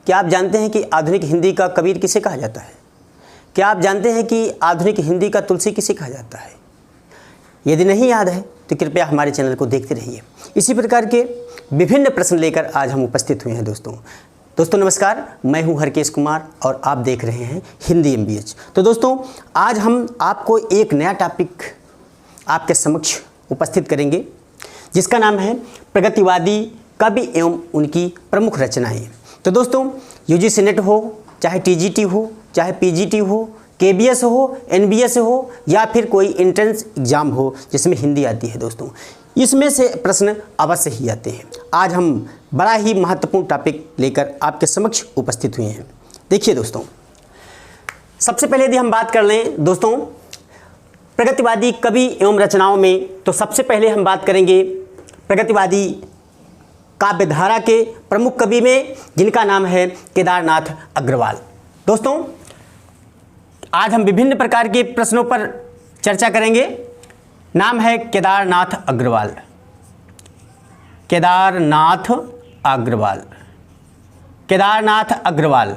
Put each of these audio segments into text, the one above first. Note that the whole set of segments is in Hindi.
क्या आप जानते हैं कि आधुनिक हिंदी का कबीर किसे कहा जाता है? क्या आप जानते हैं कि आधुनिक हिंदी का तुलसी किसे कहा जाता है? यदि नहीं याद है तो कृपया हमारे चैनल को देखते रहिए। इसी प्रकार के विभिन्न प्रश्न लेकर आज हम उपस्थित हुए हैं दोस्तों नमस्कार, मैं हूं हरकेश कुमार और आप देख रहे हैं हिंदी MBH। तो दोस्तों आज हम आपको एक नया टॉपिक आपके समक्ष उपस्थित करेंगे जिसका नाम है प्रगतिवादी कवि एवं उनकी प्रमुख रचनाएं। तो दोस्तों UGC नेट हो, चाहे TGT हो, चाहे PGT हो, KBS हो, NBS हो या फिर कोई एंट्रेंस एग्ज़ाम हो जिसमें हिंदी आती है दोस्तों, इसमें से प्रश्न अवश्य ही आते हैं। आज हम बड़ा ही महत्वपूर्ण टॉपिक लेकर आपके समक्ष उपस्थित हुए हैं। देखिए दोस्तों, सबसे पहले यदि हम बात कर लें दोस्तों प्रगतिवादी कवि एवं रचनाओं में, तो सबसे पहले हम बात करेंगे प्रगतिवादी काव्यधारा के प्रमुख कवि में, जिनका नाम है केदारनाथ अग्रवाल। दोस्तों आज हम विभिन्न प्रकार के प्रश्नों पर चर्चा करेंगे। नाम है केदारनाथ अग्रवाल। केदारनाथ अग्रवाल, केदारनाथ अग्रवाल।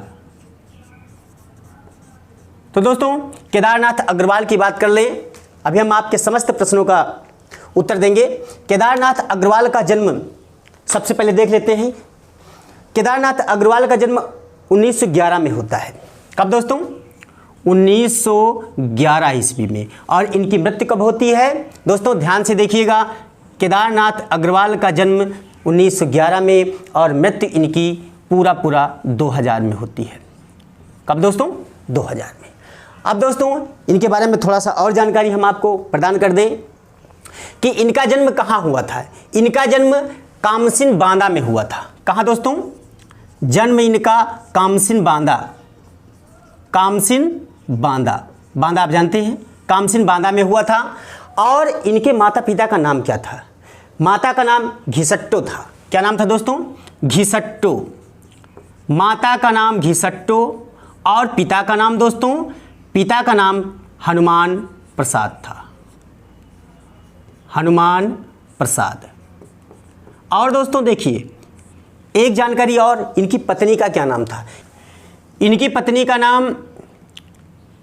तो दोस्तों केदारनाथ अग्रवाल की बात कर लें, अभी हम आपके समस्त प्रश्नों का उत्तर देंगे। केदारनाथ अग्रवाल का जन्म सबसे पहले देख लेते हैं। केदारनाथ अग्रवाल का जन्म 1911 में होता है। कब दोस्तों? 1911 ईस्वी में। और इनकी मृत्यु कब होती है दोस्तों? ध्यान से देखिएगा, केदारनाथ अग्रवाल का जन्म 1911 में और मृत्यु इनकी पूरा 2000 में होती है। कब दोस्तों? 2000 में। अब दोस्तों इनके बारे में थोड़ा सा और जानकारी हम आपको प्रदान कर दें कि इनका जन्म कहाँ हुआ था। इनका जन्म कामसिन बांदा में हुआ था। कहाँ दोस्तों? जन्म इनका कामसिन बांदा, कामसिन बांदा, बांदा आप जानते हैं, कामसिन बांदा में हुआ था। और इनके माता पिता का नाम क्या था? माता का नाम घिसट्टो था। क्या नाम था दोस्तों? घिसट्टो। माता का नाम घिसट्टो और पिता का नाम दोस्तों, पिता का नाम हनुमान प्रसाद था। हनुमान प्रसाद। और दोस्तों देखिए एक जानकारी और, इनकी पत्नी का क्या नाम था? इनकी पत्नी का नाम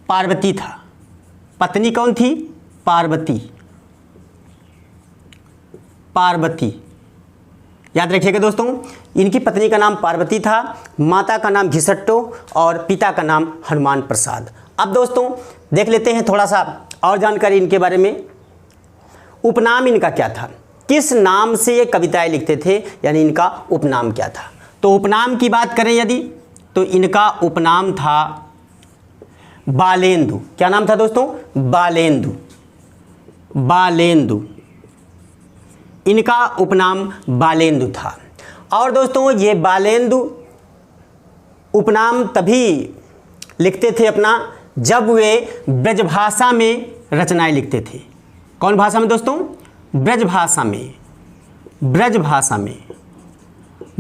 पार्वती था। पत्नी कौन थी? पार्वती। पार्वती याद रखिएगा दोस्तों, इनकी पत्नी का नाम पार्वती था, माता का नाम घिसट्टो और पिता का नाम हनुमान प्रसाद। अब दोस्तों देख लेते हैं थोड़ा सा और जानकारी इनके बारे में। उपनाम इनका क्या था? किस नाम से ये कविताएं लिखते थे, यानी इनका उपनाम क्या था? तो उपनाम की बात करें यदि, तो इनका उपनाम था बालेंदु। क्या नाम था दोस्तों? बालेंदु। बालेंदु, इनका उपनाम बालेंदु था। और दोस्तों ये बालेंदु उपनाम तभी लिखते थे अपना जब वे ब्रजभाषा में रचनाएं लिखते थे। कौन भाषा में दोस्तों? ब्रजभाषा में। ब्रजभाषा में।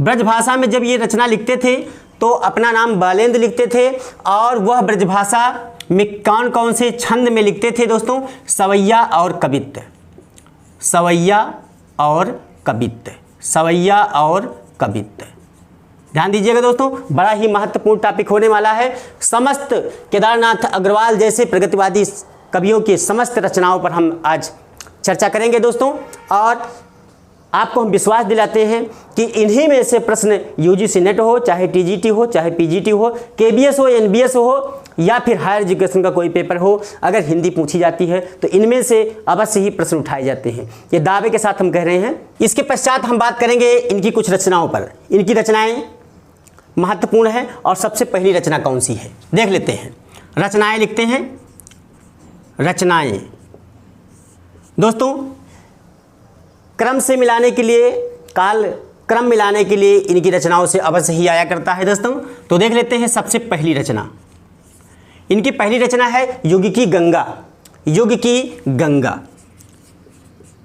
ब्रजभाषा में जब ये रचना लिखते थे तो अपना नाम बालेंद्र लिखते थे। और वह ब्रजभाषा में कौन कौन से छंद में लिखते थे दोस्तों? सवैया और कवित्त। सवैया और कवित्त। सवैया और कवित्त। ध्यान दीजिएगा दोस्तों, बड़ा ही महत्वपूर्ण टॉपिक होने वाला है। समस्त केदारनाथ अग्रवाल जैसे प्रगतिवादी कवियों की समस्त रचनाओं पर हम आज चर्चा करेंगे दोस्तों। और आपको हम विश्वास दिलाते हैं कि इन्हीं में से प्रश्न UGC नेट हो, चाहे TGT हो, चाहे PGT हो, KBS हो, NBS हो या फिर हायर एजुकेशन का कोई पेपर हो, अगर हिंदी पूछी जाती है तो इनमें से अवश्य ही प्रश्न उठाए जाते हैं। ये दावे के साथ हम कह रहे हैं। इसके पश्चात हम बात करेंगे इनकी कुछ रचनाओं पर। इनकी रचनाएँ महत्वपूर्ण हैं और सबसे पहली रचना कौन सी है देख लेते हैं। रचनाएँ लिखते हैं। रचनाएँ दोस्तों क्रम से मिलाने के लिए, काल क्रम मिलाने के लिए इनकी रचनाओं से अवश्य ही आया करता है दोस्तों। तो देख लेते हैं सबसे पहली रचना। इनकी पहली रचना है युग की गंगा। युग की गंगा,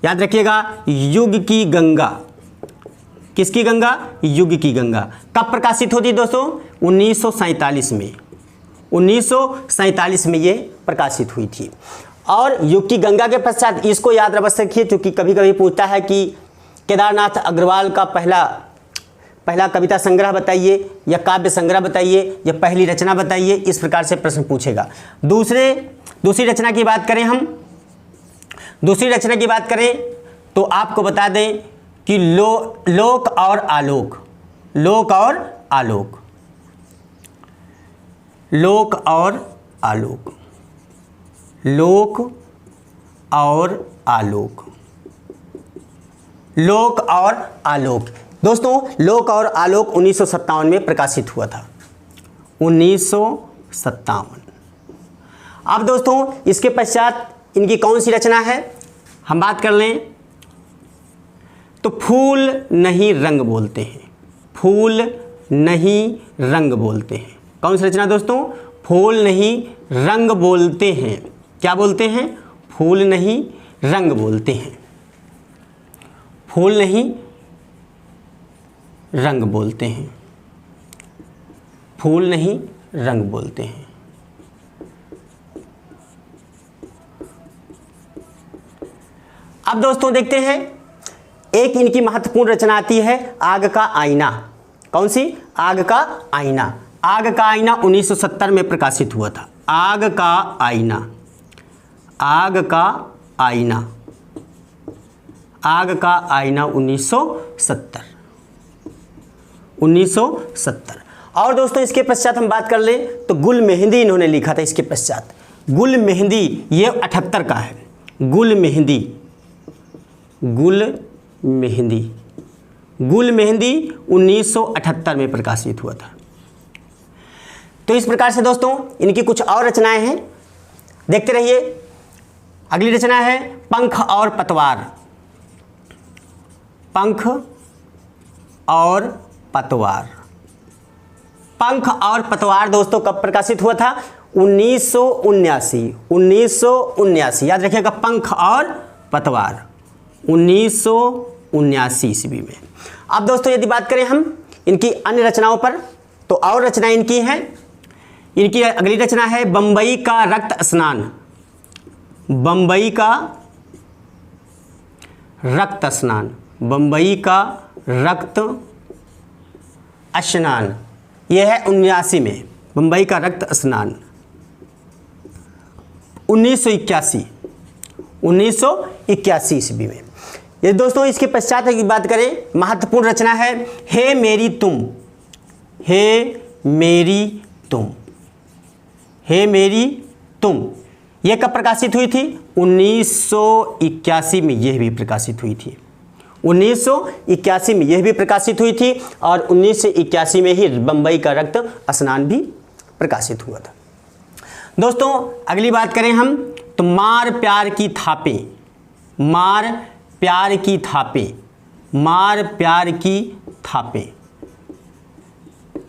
याद रखिएगा, युग की गंगा। किसकी गंगा? युग की गंगा। कब प्रकाशित होती दोस्तों? 1947 में। 1947 में ये प्रकाशित हुई थी। और युग की गंगा के पश्चात इसको याद अवश्य रखिए, क्योंकि कभी कभी पूछता है कि केदारनाथ अग्रवाल का पहला कविता संग्रह बताइए या काव्य संग्रह बताइए या पहली रचना बताइए, इस प्रकार से प्रश्न पूछेगा। दूसरी रचना की बात करें हम, दूसरी रचना की बात करें तो आपको बता दें कि लोक और आलोक, लोक और आलोक, लोक और आलोक, लोक और आलोक, लोक और आलोक। दोस्तों लोक और आलोक 1957 में प्रकाशित हुआ था, 1957। अब दोस्तों इसके पश्चात इनकी कौन सी रचना है हम बात कर लें तो फूल नहीं रंग बोलते हैं, फूल नहीं रंग बोलते हैं। कौन सी रचना दोस्तों? फूल नहीं रंग बोलते हैं। क्या बोलते हैं? फूल नहीं रंग बोलते हैं, फूल नहीं रंग बोलते हैं, फूल नहीं रंग बोलते हैं। अब दोस्तों देखते हैं एक इनकी महत्वपूर्ण रचना आती है आग का आईना। कौन सी? आग का आईना। आग का आईना 1970 में प्रकाशित हुआ था। आग का आईना, आग का आईना, आग का आईना 1970। और दोस्तों इसके पश्चात हम बात कर लें तो गुल मेहंदी इन्होंने लिखा था। इसके पश्चात गुल मेहंदी, ये 78 का है। गुल मेहंदी, गुल मेहंदी, गुल मेहंदी 1978 में प्रकाशित हुआ था। तो इस प्रकार से दोस्तों इनकी कुछ और रचनाएं हैं, देखते रहिए। अगली रचना है पंख और पतवार। पंख और पतवार, पंख और पतवार दोस्तों कब प्रकाशित हुआ था? 1979, 1979। याद रखिएगा, पंख और पतवार 1979 ईस्वी में। अब दोस्तों यदि बात करें हम इनकी अन्य रचनाओं पर तो और रचनाएं इनकी हैं। इनकी अगली रचना है बंबई का रक्त स्नान। बंबई का रक्त स्नान, बंबई का रक्त स्नान, यह है 79 में। बंबई का रक्त स्नान 1981, 1981 ईस्वी में। ये दोस्तों इसके पश्चात की बात करें, महत्वपूर्ण रचना है हे मेरी तुम। हे मेरी तुम, हे मेरी तुम, यह कब प्रकाशित हुई थी? 1981 में यह भी प्रकाशित हुई थी। 1981 में यह भी प्रकाशित हुई थी और 1981 में ही बंबई का रक्त स्नान भी प्रकाशित हुआ था। दोस्तों अगली बात करें हम तो मार प्यार की थापे। मार प्यार की थापे, मार प्यार की थापे,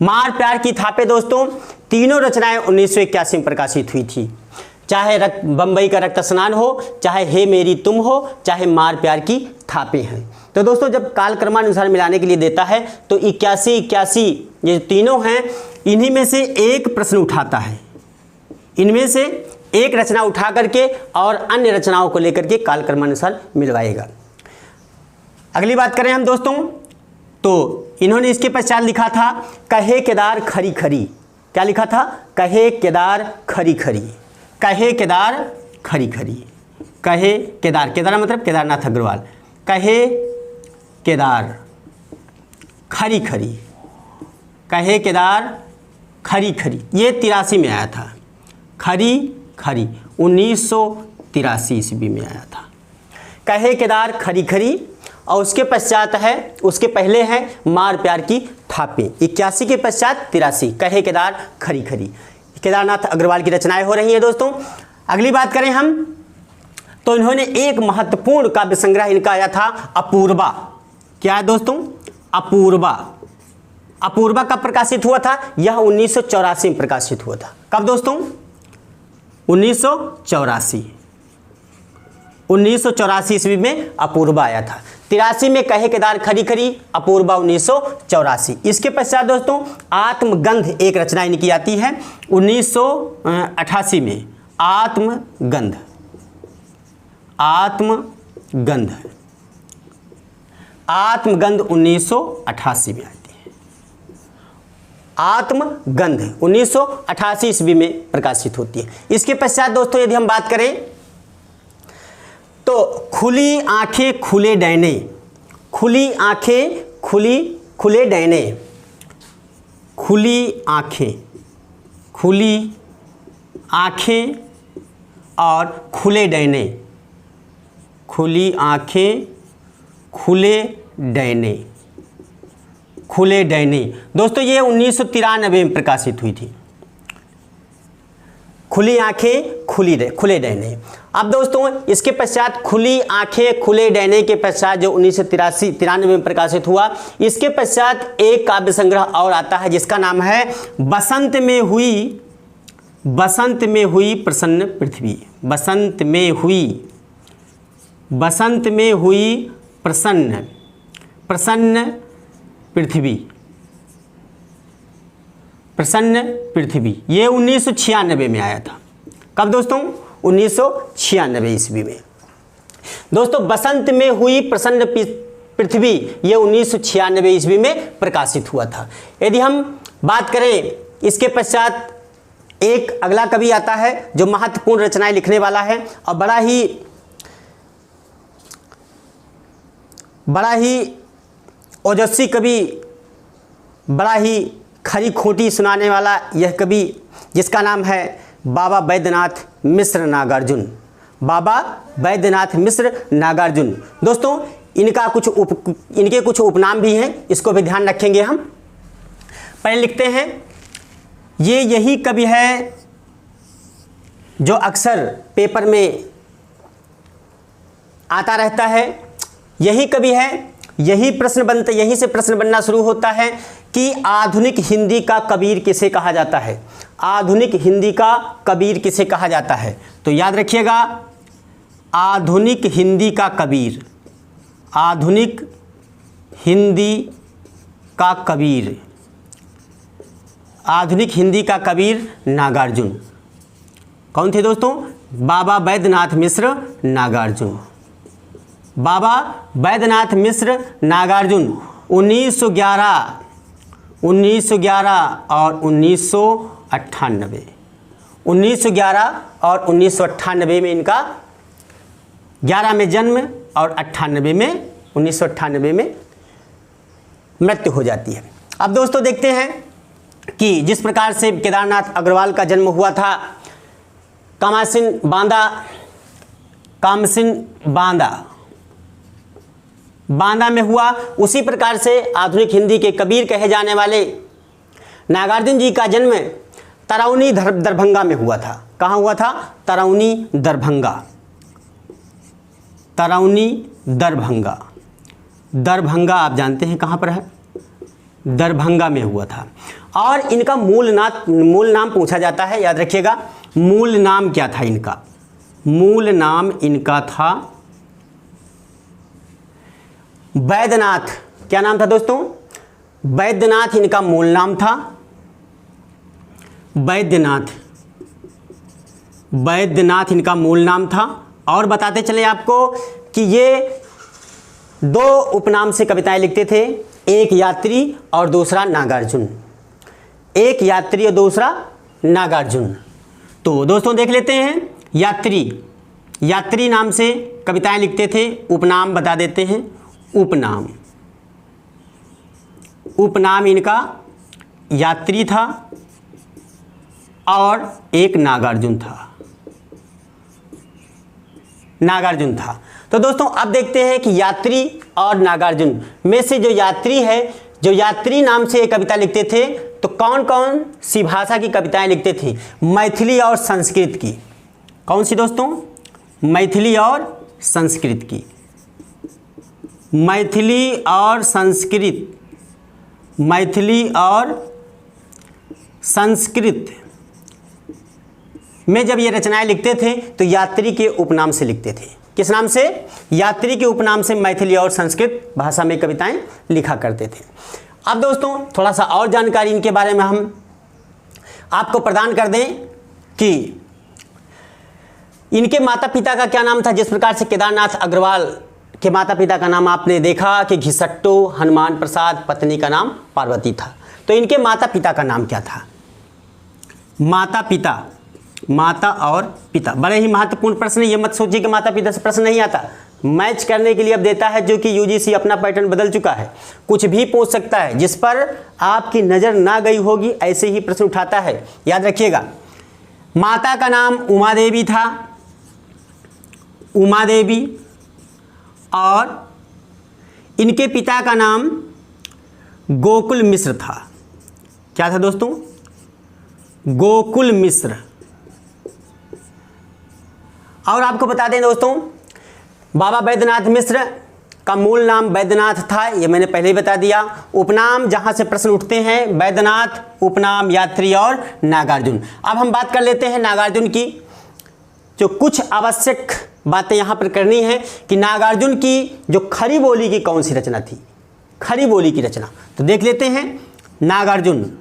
मार प्यार की थापे दोस्तों तीनों रचनाएं 1981 में प्रकाशित हुई थी। चाहे बंबई का रक्त स्नान हो, चाहे हे मेरी तुम हो, चाहे मार प्यार की थापे हैं। तो दोस्तों जब कालक्रमानुसार मिलाने के लिए देता है तो 81 ये तीनों हैं, इन्हीं में से एक प्रश्न उठाता है। इनमें से एक रचना उठा करके और अन्य रचनाओं को लेकर के कालक्रमानुसार मिलवाएगा। अगली बात करें हम दोस्तों तो इन्होंने इसके पश्चात लिखा था कहे केदार खरी खरी। क्या लिखा था? कहे केदार खरी खरी, कहे केदार खरी खरी, कहे केदार, केदार मतलब केदारनाथ अग्रवाल। कहे केदार खरी खरी, कहे केदार खरी खरी, ये 83 में आया था। खरी खरी 1983 ईस्वी में आया था। कहे केदार खरी खरी और उसके पश्चात है, उसके पहले है मार प्यार की थापे। 81 के पश्चात 83, कहे केदार खरी खरी, केदारनाथ अग्रवाल की रचनाएं हो रही हैं दोस्तों। अगली बात करें हम तो इन्होंने एक महत्वपूर्ण काव्य संग्रह इनका आया था अपूर्वा। क्या है दोस्तों? अपूर्वा। अपूर्वा कब प्रकाशित हुआ था? यह 1984 में प्रकाशित हुआ था। कब दोस्तों? 1984, 1984 ईस्वी में अपूर्वा आया था। 83 में कहे केदार खरी खरी, अपूर्वा 1984। इसके पश्चात दोस्तों आत्मगंध एक रचना इनकी आती है 1988 में। आत्मगंध, आत्मगंध, आत्मगंध 1988 में आती है। आत्मगंध 1988 ईस्वी में प्रकाशित होती है। इसके पश्चात दोस्तों यदि हम बात करें तो खुली आंखें खुले डैने, खुली आंखें खुले डैने, खुली आंखें और खुले डैने, खुली आंखें खुले डैने दोस्तों ये 1993 में प्रकाशित हुई थी। खुली आंखें खुले डैने। अब दोस्तों इसके पश्चात खुली आंखें खुले डैने के पश्चात जो 1993 में प्रकाशित हुआ, इसके पश्चात एक काव्य संग्रह और आता है जिसका नाम है बसंत में हुई प्रसन्न पृथ्वी, बसंत में हुई प्रसन्न पृथ्वी, ये 1996 में आया था। कब दोस्तों? 1996 ईस्वी में। दोस्तों बसंत में हुई प्रसन्न पृथ्वी ये 1996 ईस्वी में प्रकाशित हुआ था। यदि हम बात करें इसके पश्चात एक अगला कवि आता है जो महत्वपूर्ण रचनाएं लिखने वाला है और बड़ा ही ओजस्वी कवि, बड़ा ही खरी खोटी सुनाने वाला यह कवि जिसका नाम है बाबा बैद्यनाथ मिश्र नागार्जुन, बाबा बैद्यनाथ मिश्र नागार्जुन। दोस्तों इनके कुछ उपनाम भी हैं, इसको भी ध्यान रखेंगे हम। पहले लिखते हैं ये यही कवि है जो अक्सर पेपर में आता रहता है, यही कवि है, यही से प्रश्न बनना शुरू होता है कि आधुनिक हिंदी का कबीर किसे कहा जाता है, आधुनिक हिंदी का कबीर किसे कहा जाता है। तो याद रखिएगा आधुनिक हिंदी का कबीर, आधुनिक हिंदी का कबीर, आधुनिक हिंदी का कबीर नागार्जुन। कौन थे दोस्तों? बाबा बैद्यनाथ मिश्र नागार्जुन, बाबा बैद्यनाथ मिश्र नागार्जुन 1911 और 1998, 1911 और 1998 में इनका 11 में जन्म और 1998 में मृत्यु हो जाती है। अब दोस्तों देखते हैं कि जिस प्रकार से केदारनाथ अग्रवाल का जन्म हुआ था कामसिन बांदा में हुआ, उसी प्रकार से आधुनिक हिंदी के कबीर कहे जाने वाले नागार्जुन जी का जन्म तरौनी दरभंगा में हुआ था। कहाँ हुआ था? तरौनी दरभंगा आप जानते हैं कहाँ पर है? दरभंगा में हुआ था। और इनका मूल नाम पूछा जाता है, याद रखिएगा मूल नाम क्या था इनका? मूल नाम इनका था बैद्यनाथ। क्या नाम था दोस्तों? बैद्यनाथ इनका मूल नाम था, बैद्यनाथ इनका मूल नाम था। और बताते चले आपको कि ये दो उपनाम से कविताएं लिखते थे, एक यात्री और दूसरा नागार्जुन, एक यात्री और दूसरा नागार्जुन। तो दोस्तों देख लेते हैं, यात्री नाम से कविताएं लिखते थे। उपनाम बता देते हैं, उपनाम इनका यात्री था और एक नागार्जुन था। तो दोस्तों अब देखते हैं कि यात्री और नागार्जुन में से जो यात्री है, जो यात्री नाम से कविता लिखते थे, तो कौन कौन सी भाषा की कविताएं लिखते थे? मैथिली और संस्कृत की। कौन सी दोस्तों? मैथिली और संस्कृत की। मैथिली और संस्कृत में जब ये रचनाएं लिखते थे तो यात्री के उपनाम से लिखते थे। किस नाम से? यात्री के उपनाम से मैथिली और संस्कृत भाषा में कविताएं लिखा करते थे। अब दोस्तों थोड़ा सा और जानकारी इनके बारे में हम आपको प्रदान कर दें कि इनके माता पिता का क्या नाम था। जिस प्रकार से केदारनाथ अग्रवाल के माता पिता का नाम आपने देखा कि घिसट्टू हनुमान प्रसाद, पत्नी का नाम पार्वती था। तो इनके माता पिता का नाम क्या था? माता पिता, माता और पिता, बड़े ही महत्वपूर्ण प्रश्न। ये मत सोचिए कि माता पिता से प्रश्न नहीं आता, मैच करने के लिए अब देता है, जो कि यूजीसी अपना पैटर्न बदल चुका है, कुछ भी पूछ सकता है जिस पर आपकी नज़र ना गई होगी ऐसे ही प्रश्न उठाता है, याद रखिएगा। माता का नाम उमा देवी था, उमा देवी, और इनके पिता का नाम गोकुल मिश्र था। क्या था दोस्तों? गोकुल मिश्र। और आपको बता दें दोस्तों, बाबा बैद्यनाथ मिश्र का मूल नाम बैद्यनाथ था, ये मैंने पहले ही बता दिया। उपनाम जहाँ से प्रश्न उठते हैं, बैद्यनाथ, उपनाम, यात्री और नागार्जुन। अब हम बात कर लेते हैं नागार्जुन की। जो कुछ आवश्यक बातें यहाँ पर करनी है कि नागार्जुन की जो खड़ी बोली की कौन सी रचना थी, खड़ी बोली की रचना, तो देख लेते हैं। नागार्जुन,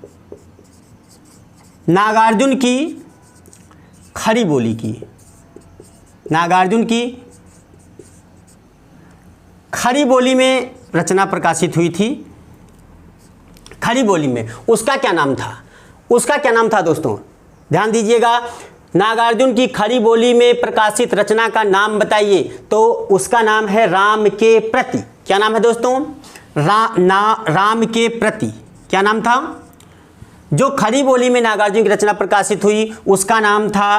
नागार्जुन की खड़ी बोली की, नागार्जुन की खड़ी बोली में रचना प्रकाशित हुई थी। खड़ी बोली में उसका क्या नाम था? उसका क्या नाम था दोस्तों? ध्यान दीजिएगा, नागार्जुन की खड़ी बोली में प्रकाशित रचना का नाम बताइए, तो उसका नाम है राम के प्रति। क्या नाम है दोस्तों? राम के प्रति। क्या नाम था? जो खड़ी बोली में नागार्जुन की रचना प्रकाशित हुई उसका नाम था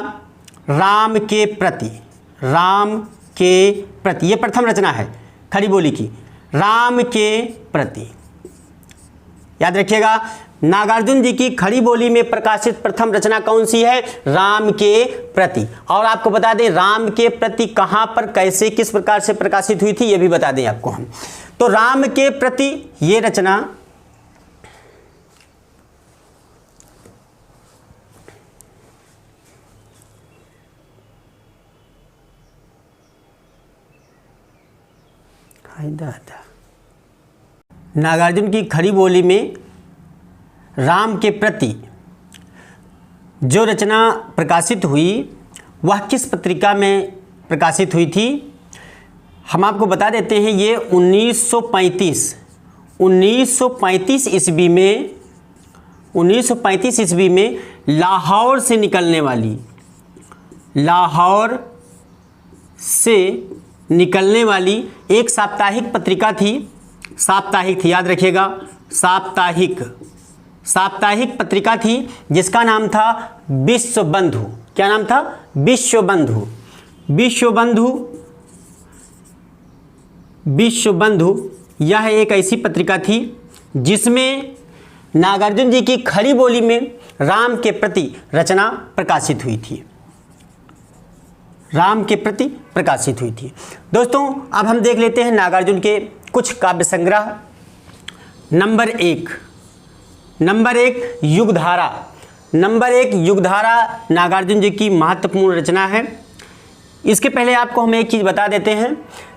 राम के प्रति। राम के प्रति, ये प्रथम रचना है खड़ी बोली की, राम के प्रति। याद रखिएगा, नागार्जुन जी की खड़ी बोली में प्रकाशित प्रथम रचना कौन सी है? राम के प्रति। और आपको बता दें राम के प्रति कहाँ पर, कैसे, किस प्रकार से प्रकाशित हुई थी, ये भी बता दें आपको हम। तो राम के प्रति ये रचना नागार्जुन की खड़ी बोली में राम के प्रति जो रचना प्रकाशित हुई वह किस पत्रिका में प्रकाशित हुई थी? हम आपको बता देते हैं, ये 1935 ईस्वी में 1935 ईस्वी में लाहौर से निकलने वाली, लाहौर से निकलने वाली एक साप्ताहिक पत्रिका थी। साप्ताहिक थी, याद रखिएगा, साप्ताहिक पत्रिका थी जिसका नाम था विश्वबंधु। क्या नाम था? विश्वबंधु। विश्वबंधु यह एक ऐसी पत्रिका थी जिसमें नागार्जुन जी की खड़ी बोली में राम के प्रति रचना प्रकाशित हुई थी, राम के प्रति प्रकाशित हुई थी। दोस्तों अब हम देख लेते हैं नागार्जुन के कुछ काव्य संग्रह। नंबर एक युगधारा। नंबर एक युगधारा नागार्जुन जी की महत्वपूर्ण रचना है। इसके पहले आपको हम एक चीज़ बता देते हैं,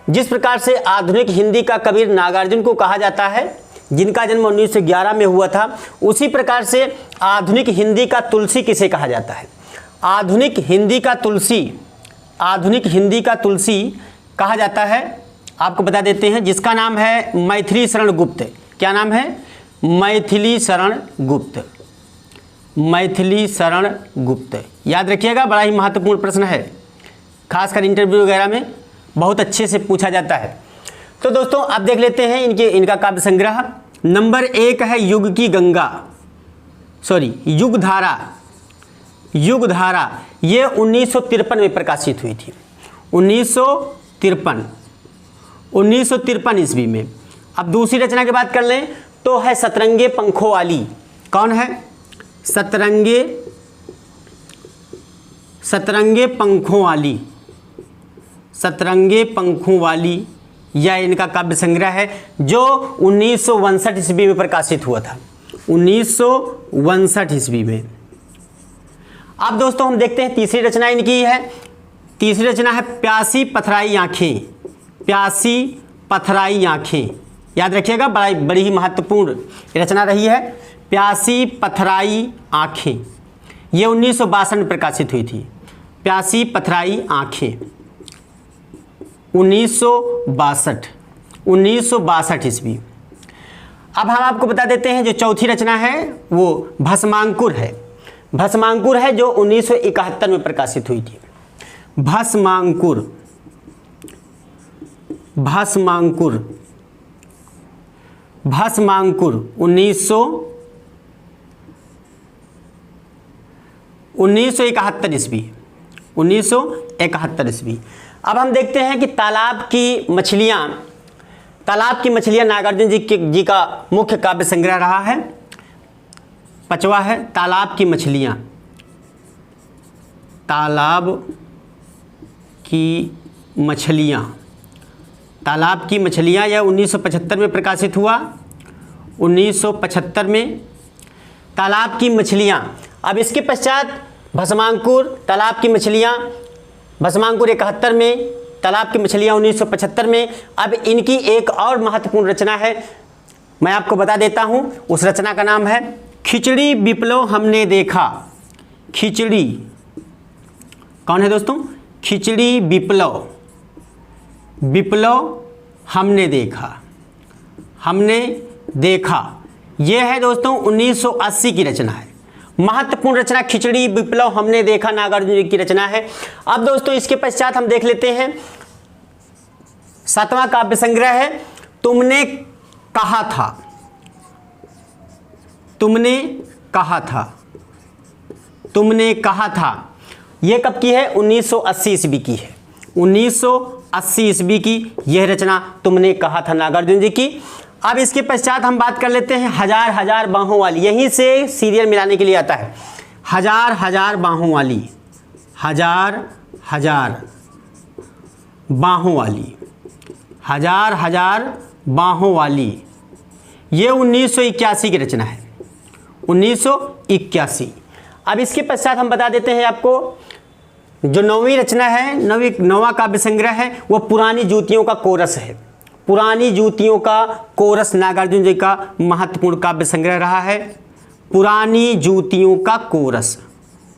जिस प्रकार से आधुनिक हिंदी का कबीर नागार्जुन को कहा जाता है, जिनका जन्म 1911 में हुआ था, उसी प्रकार से आधुनिक हिंदी का तुलसी किसे कहा जाता है? आधुनिक हिंदी का तुलसी कहा जाता है, आपको बता देते हैं, जिसका नाम है मैथिली शरण गुप्त। क्या नाम है? मैथिली शरण गुप्त। याद रखिएगा, बड़ा ही महत्वपूर्ण प्रश्न है, खासकर इंटरव्यू वगैरह में बहुत अच्छे से पूछा जाता है। तो दोस्तों आप देख लेते हैं इनका काव्य संग्रह। नंबर एक है युगधारा। ये 1953 में प्रकाशित हुई थी, 1953 ईस्वी में। अब दूसरी रचना की बात कर लें तो है सतरंगे पंखों वाली। कौन है? सतरंगे पंखों वाली यह इनका काव्य संग्रह है, जो 1962 ईस्वी में प्रकाशित हुआ था, 1962 ईस्वी में। अब दोस्तों हम देखते हैं तीसरी रचना इनकी है। तीसरी रचना है प्यासी पथराई आँखें। याद रखिएगा, बड़ी ही महत्वपूर्ण रचना रही है, प्यासी पथराई आँखें। ये 1962 में प्रकाशित हुई थी, प्यासी पथराई आँखें, 1962 ईस्वी। अब हम आपको बता देते हैं जो चौथी रचना है वो भस्मांकुर है। भस्मांकुर है जो 1971 में प्रकाशित हुई थी। भस्मांकुर, भस्मांकुर, भस्मांकुर 1971 ईस्वी, 1971 ईस्वी। अब हम देखते हैं कि तालाब की मछलियाँ नागार्जुन जी का मुख्य काव्य संग्रह रहा है। 5वां है तालाब की मछलियाँ। तालाब की मछलियाँ, तालाब की मछलियाँ यह 1975 में प्रकाशित हुआ। 1975 में तालाब की मछलियाँ। अब इसके पश्चात भस्मांकुर, तालाब की मछलियाँ, भस्मांकुर 71 में, तालाब की मछलियाँ 1975 में। अब इनकी एक और महत्वपूर्ण रचना है, मैं आपको बता देता हूँ। उस रचना का नाम है खिचड़ी विप्लव हमने देखा। खिचड़ी कौन है दोस्तों? खिचड़ी विप्लव, विप्लव हमने देखा, हमने देखा। यह है दोस्तों 1980 की रचना है। महत्वपूर्ण रचना खिचड़ी विप्लव हमने देखा नागार्जुन जी की रचना है। अब दोस्तों इसके पश्चात हम देख लेते हैं 7वां काव्य संग्रह है तुमने कहा था। तुमने कहा था, तुमने कहा था। यह कब की है? 1980 ईस्वी की है। 1980 ईस्वी की यह रचना तुमने कहा था नागार्जुन जी की। अब इसके पश्चात हम बात कर लेते हैं हजार हजार बाहों वाली। यहीं से सीरियल मिलाने के लिए आता है। हजार हजार बाहों वाली, हजार हजार बाहों वाली, हजार हजार बाहों वाली। ये 1981 की रचना है, 1981। अब इसके पश्चात हम बता देते हैं आपको जो 9वीं रचना है, 9वां काव्य संग्रह है वो पुरानी जूतियों का कोरस है। पुरानी जूतियों का कोरस नागार्जुन जी का महत्वपूर्ण काव्य संग्रह रहा है। पुरानी जूतियों का कोरस,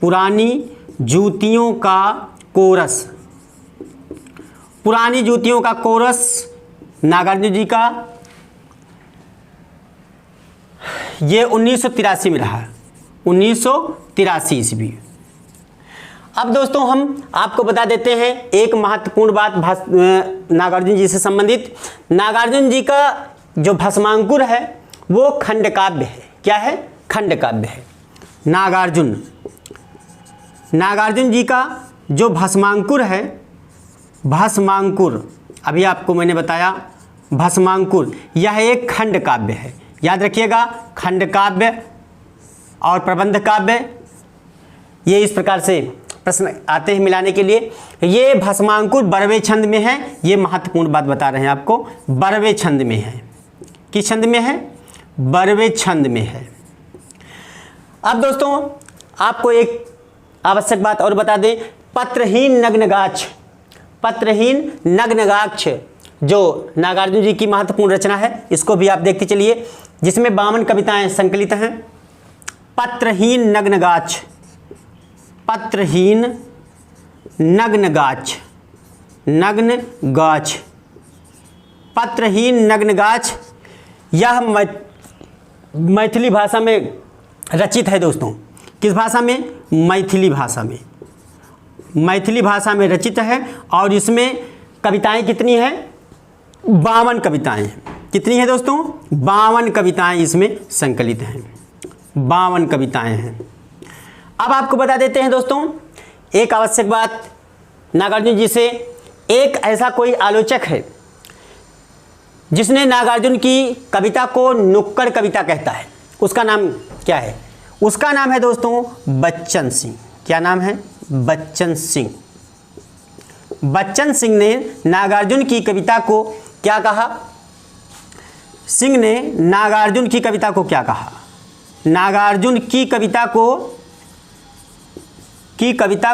पुरानी जूतियों का कोरस, पुरानी जूतियों का कोरस नागार्जुन जी का ये 1983 में रहा, 1983 ईस्वी। अब दोस्तों हम आपको बता देते हैं एक महत्वपूर्ण बात नागार्जुन जी से संबंधित। नागार्जुन जी का जो भस्मांकुर है वो खंड काव्य है। क्या है? खंड काव्य है। नागार्जुन जी का जो भस्मांकुर है, भस्मांकुर अभी आपको मैंने बताया, भस्मांकुर यह एक खंड काव्य है। याद रखिएगा, खंड काव्य और प्रबंध काव्य ये इस प्रकार से प्रश्न आते हैं मिलाने के लिए। ये भस्मांकुर बरवे छंद में है। ये महत्वपूर्ण बात बता रहे हैं आपको, बरवे छंद में है। किस छंद में है? बरवे छंद में है। अब दोस्तों आपको एक आवश्यक बात और बता दें, पत्रहीन नग्नगाक्ष, पत्रहीन नग्नगाक्ष जो नागार्जुन जी की महत्वपूर्ण रचना है, इसको भी आप देखते चलिए, जिसमें 52 कविताएं संकलित हैं। पत्रहीन नग्नगाक्ष, पत्रहीन नग्नगाक्ष, नग्नगाक्ष, पत्रहीन नग्नगाक्ष यह मैथिली भाषा में रचित है दोस्तों। किस भाषा में? मैथिली भाषा में, मैथिली भाषा में रचित है। और इसमें कविताएं कितनी हैं? 52 कविताएं हैं। कितनी है दोस्तों? 52 कविताएं इसमें संकलित हैं, 52 कविताएं हैं। अब आपको बता देते हैं दोस्तों एक आवश्यक बात नागार्जुन जी से। एक ऐसा कोई आलोचक है जिसने नागार्जुन की कविता को नुक्कड़ कविता कहता है। उसका नाम क्या है? उसका नाम है दोस्तों बच्चन सिंह। क्या नाम है? बच्चन सिंह। बच्चन सिंह ने नागार्जुन की कविता को क्या कहा? सिंह ने नागार्जुन की कविता को क्या कहा? नागार्जुन की कविता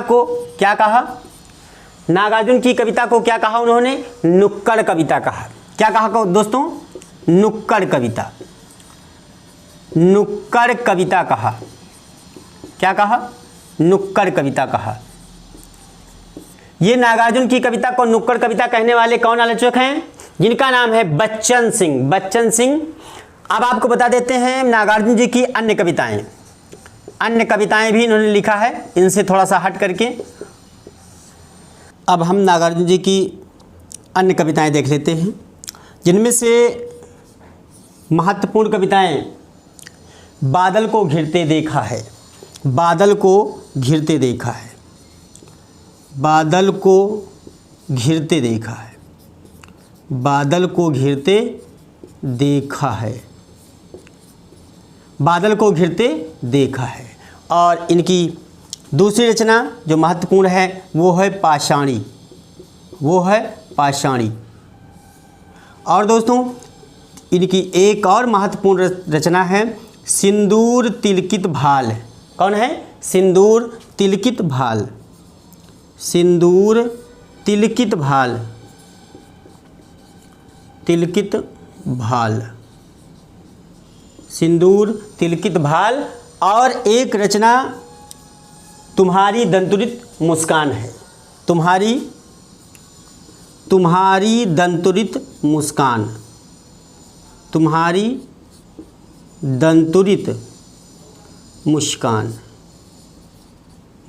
को क्या कहा? नागार्जुन की कविता को क्या कहा उन्होंने? नुक्कड़ कविता कहा। क्या कहा दोस्तों? नुक्कड़ कविता, नुक्कड़ कविता कहा। क्या कहा? नुक्कड़ कविता कहा। ये नागार्जुन की कविता को नुक्कड़ कविता कहने वाले कौन आलोचक हैं? जिनका नाम है बच्चन सिंह। बच्चन सिंह अब आपको बता देते हैं नागार्जुन जी की अन्य कविताएं। अन्य कविताएं भी इन्होंने लिखा है, इनसे थोड़ा सा हट करके अब हम नागार्जुन जी की अन्य कविताएं देख लेते हैं, जिनमें से महत्वपूर्ण कविताएं बादल को घिरते देखा है। बादल को घिरते देखा है। बादल को घिरते देखा है। बादल को घिरते देखा है। बादल को घिरते देखा है। और इनकी दूसरी रचना जो महत्वपूर्ण है वो है पाषाणी। वो है पाषाणी। और दोस्तों इनकी एक और महत्वपूर्ण रचना है सिंदूर तिलकित भाल। कौन है? सिंदूर तिलकित भाल। सिंदूर तिलकित भाल। तिलकित भाल। सिंदूर तिलकित भाल। और एक रचना तुम्हारी दंतुरित मुस्कान है। तुम्हारी दंतुरित मुस्कान। तुम्हारी दंतुरित मुस्कान।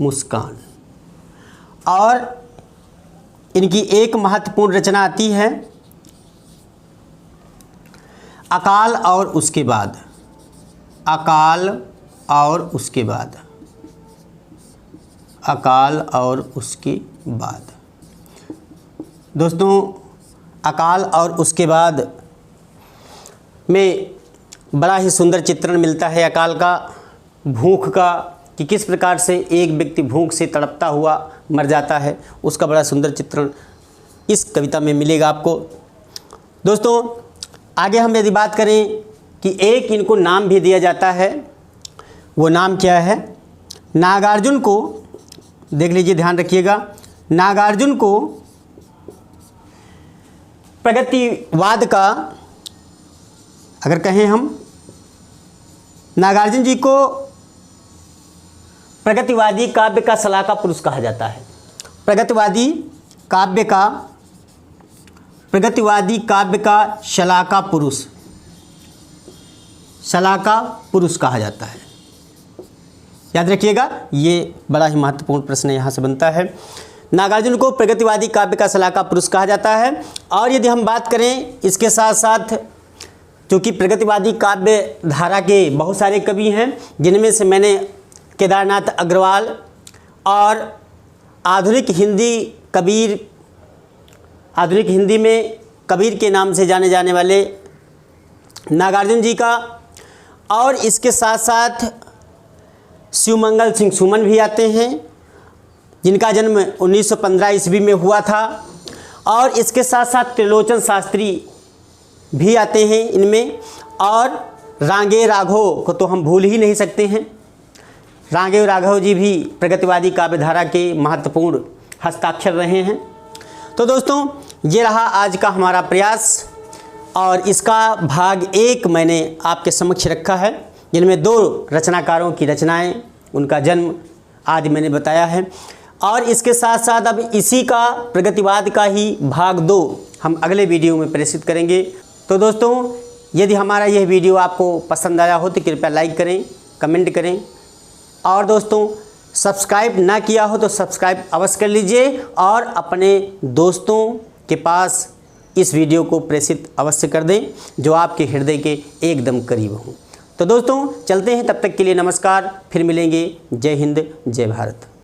मुस्कान। और इनकी एक महत्वपूर्ण रचना आती है अकाल और उसके बाद। अकाल और उसके बाद। अकाल और उसके बाद। दोस्तों अकाल और उसके बाद में बड़ा ही सुंदर चित्रण मिलता है अकाल का, भूख का, कि किस प्रकार से एक व्यक्ति भूख से तड़पता हुआ मर जाता है, उसका बड़ा सुंदर चित्रण इस कविता में मिलेगा आपको। दोस्तों आगे हम यदि बात करें कि एक इनको नाम भी दिया जाता है, वो नाम क्या है? नागार्जुन को, देख लीजिए, ध्यान रखिएगा, नागार्जुन को प्रगतिवाद का, अगर कहें हम, नागार्जुन जी को प्रगतिवादी काव्य का शलाका पुरुष कहा जाता है। प्रगतिवादी काव्य का शलाका पुरुष, शलाका पुरुष कहा जाता है। याद रखिएगा, ये बड़ा ही महत्वपूर्ण प्रश्न यहाँ से बनता है। नागार्जुन को प्रगतिवादी काव्य का शलाका पुरुष कहा जाता है। और यदि हम बात करें इसके साथ साथ, क्योंकि प्रगतिवादी काव्य धारा के बहुत सारे कवि हैं, जिनमें से मैंने केदारनाथ अग्रवाल और आधुनिक हिंदी में कबीर के नाम से जाने जाने वाले नागार्जुन जी का, और इसके साथ साथ शिवमंगल सिंह सुमन भी आते हैं, जिनका जन्म 1915 ईस्वी में हुआ था। और इसके साथ साथ त्रिलोचन शास्त्री भी आते हैं इनमें। और रांगे राघव को तो हम भूल ही नहीं सकते हैं। रांगे राघव जी भी प्रगतिवादी काव्यधारा के महत्वपूर्ण हस्ताक्षर रहे हैं। तो दोस्तों ये रहा आज का हमारा प्रयास, और इसका भाग 1 मैंने आपके समक्ष रखा है, जिनमें 2 रचनाकारों की रचनाएं, उनका जन्म आदि मैंने बताया है। और इसके साथ साथ अब इसी का प्रगतिवाद का ही भाग 2 हम अगले वीडियो में प्रेषित करेंगे। तो दोस्तों यदि हमारा यह वीडियो आपको पसंद आया हो तो कृपया लाइक करें, कमेंट करें, और दोस्तों सब्सक्राइब ना किया हो तो सब्सक्राइब अवश्य कर लीजिए, और अपने दोस्तों के पास इस वीडियो को प्रेषित अवश्य कर दें जो आपके हृदय के एकदम करीब हों। तो दोस्तों चलते हैं, तब तक के लिए नमस्कार, फिर मिलेंगे। जय हिंद, जय भारत।